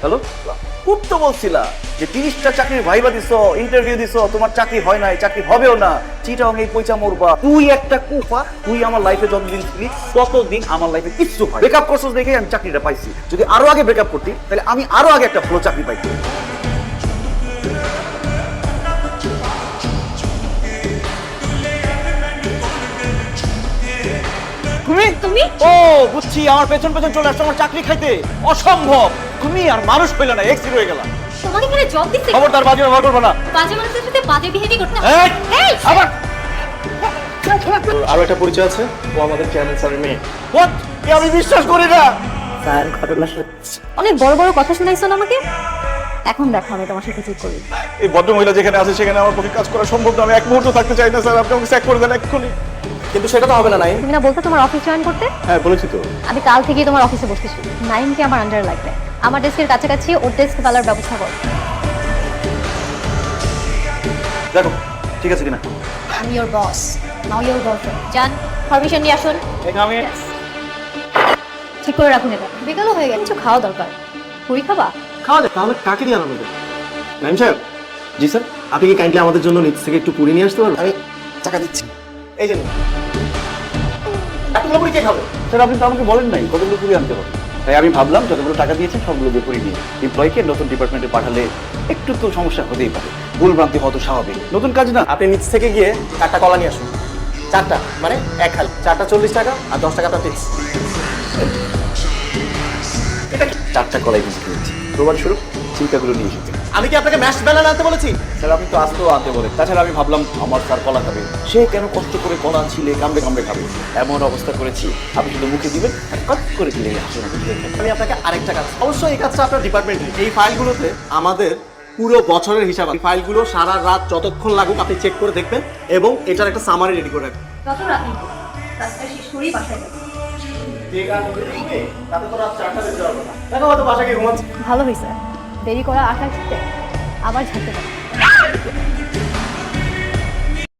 Hello, খুব তো বলছিলা যে 30টা চাকরির ভাইবা দিছো, ইন্টারভিউ দিছো, তোমার চাকরি হয় নাই, চাকরি হবেও না, চিটাং এই পয়সা মরবা। তুই একটা কুফা, তুই আমার লাইফে যতদিন ছিলি ততদিন আমার লাইফে কিচ্ছু হয়। ব্রেকআপ করছিস দেখে আমি চাকরিটা পাইছি। যদি আরো আগে ব্রেকআপ করতি তাহলে আমি আরো আগে একটা ভালো চাকরি পাইতাম। তুমি ও বুঝছি, আমার পেছন পেছন চলে আসছো আমার চাকরি খাইতে। অসম্ভব, তুমি আর মানুষ হইলা না, এক্সিট হয়ে গেলা। তোমাকে এখানে জব দিতে খবরদার বাজে ব্যবহার করবে না। বাজে মানুষের সাথে বাজে বিহেভি করতে এই, এই আবার আরো একটা পরিচয় আছে, ও আমাদের চেয়ারম্যান স্যারের মেয়ে। হোয়াট? আমি বিশ্বাস করি না। স্যার ঘটনা সত্যি। অনেক বড় বড় কথা শুনাইছো না আমাকে, এখন দেখো আমি তোমার সাথে কি করি। এই ভদ্র মহিলা যেখানে আছে সেখানে আমার পক্ষে কাজ করা সম্ভব না। আমি এক মুহূর্ত থাকতে চাই না স্যার, আপনি আমাকে স্যাক করে দেন এক্ষুনি। কিন্তু সেটা তো হবে না। তুমি না বলতে তোমার অফিস জয়েন করতে? হ্যাঁ বলেছি তো। আমি কাল থেকেই তোমার অফিসে বসতেছি। নাইমকে আমার আন্ডার লাগবে, আমার ডেস্কের কাছাকাছি ওর ডেস্ক ফেলার ব্যবস্থা করো। দেখো ঠিক আছে কিনা। আমি ওর বস, নাও ইওর গার্লফ্রেন্ড। যান, পারমিশন নিয়ে আসুন। আমি Yes. ঠিক করে রাখুন এটা। বিকালও হয়ে গেছে, কিছু খাওয়া দরকার। পুরি খাবা? খাওয়া যাক, তাহলে কাকে দিয়ে আনাবো? নাইম সাহেব। জি স্যার। আপনি কি কাইন্ডলি আমাদের জন্য নিচ থেকে একটু পুরি নিয়ে আসতে পারবেন? আমি টাকা দিচ্ছি। এই যে এতগুলো পুরি কে খাবে? স্যার আপনি তো আমাকে বলেন নাই কতগুলো পুরি আনতে হবে, তাই আমি ভাবলাম যতগুলো টাকা দিয়েছেন সবগুলো দিয়ে পুরি নিয়ে এমপ্লয়িকে নতুন ডিপার্টমেন্টে পাঠালে একটু তো সমস্যা হতেই পারে। ভুল ভ্রান্তি হওয়া তো স্বাভাবিক, নতুন কাজ না। আপনি নিচ থেকে গিয়ে 4টা কলা নিয়ে আসুন। 4টা মানে এক হাল। 4টা 40 টাকা আর 10 টাকা আপনার টিপস। এটা 4টা কলাই কিছু কিনেছি, প্রমাণ স্বরূপ চিন্তাগুলো নিয়ে এসেছি। আমি কি আপনাকে ম্যাশ ব্যানার আনতে বলেছি? স্যার আপনি তো আসতেও আনতে বলেন, তাছাড়া আমি ভাবলাম আমার স্যার কলা খাবে, সে কেন কষ্ট করে কলা ছিলে কামড়ে কামড়ে খাবে, এমন অবস্থা করেছি আপনি শুধু মুখে দিবেন আর কত করে দিলে আসুন। আমি আপনাকে আরেকটা কাজ, অবশ্যই এই কাজটা আপনার ডিপার্টমেন্টে। এই ফাইলগুলোতে আমাদের পুরো বছরের হিসাব আছে। ফাইলগুলো সারা রাত যতক্ষণ লাগুক আপনি চেক করে দেখবেন এবং এটার একটা সামারি রেডি করে রাখবেন। কত রাত কাজটা শেষ করেই বাসায় যাবো। দেখো হয়তো বাসা গিয়ে ঘুমাচ্ছে। ভালো হয়েছে, দেরি করা আশা করতে আবার ঝাঁকতে পারি।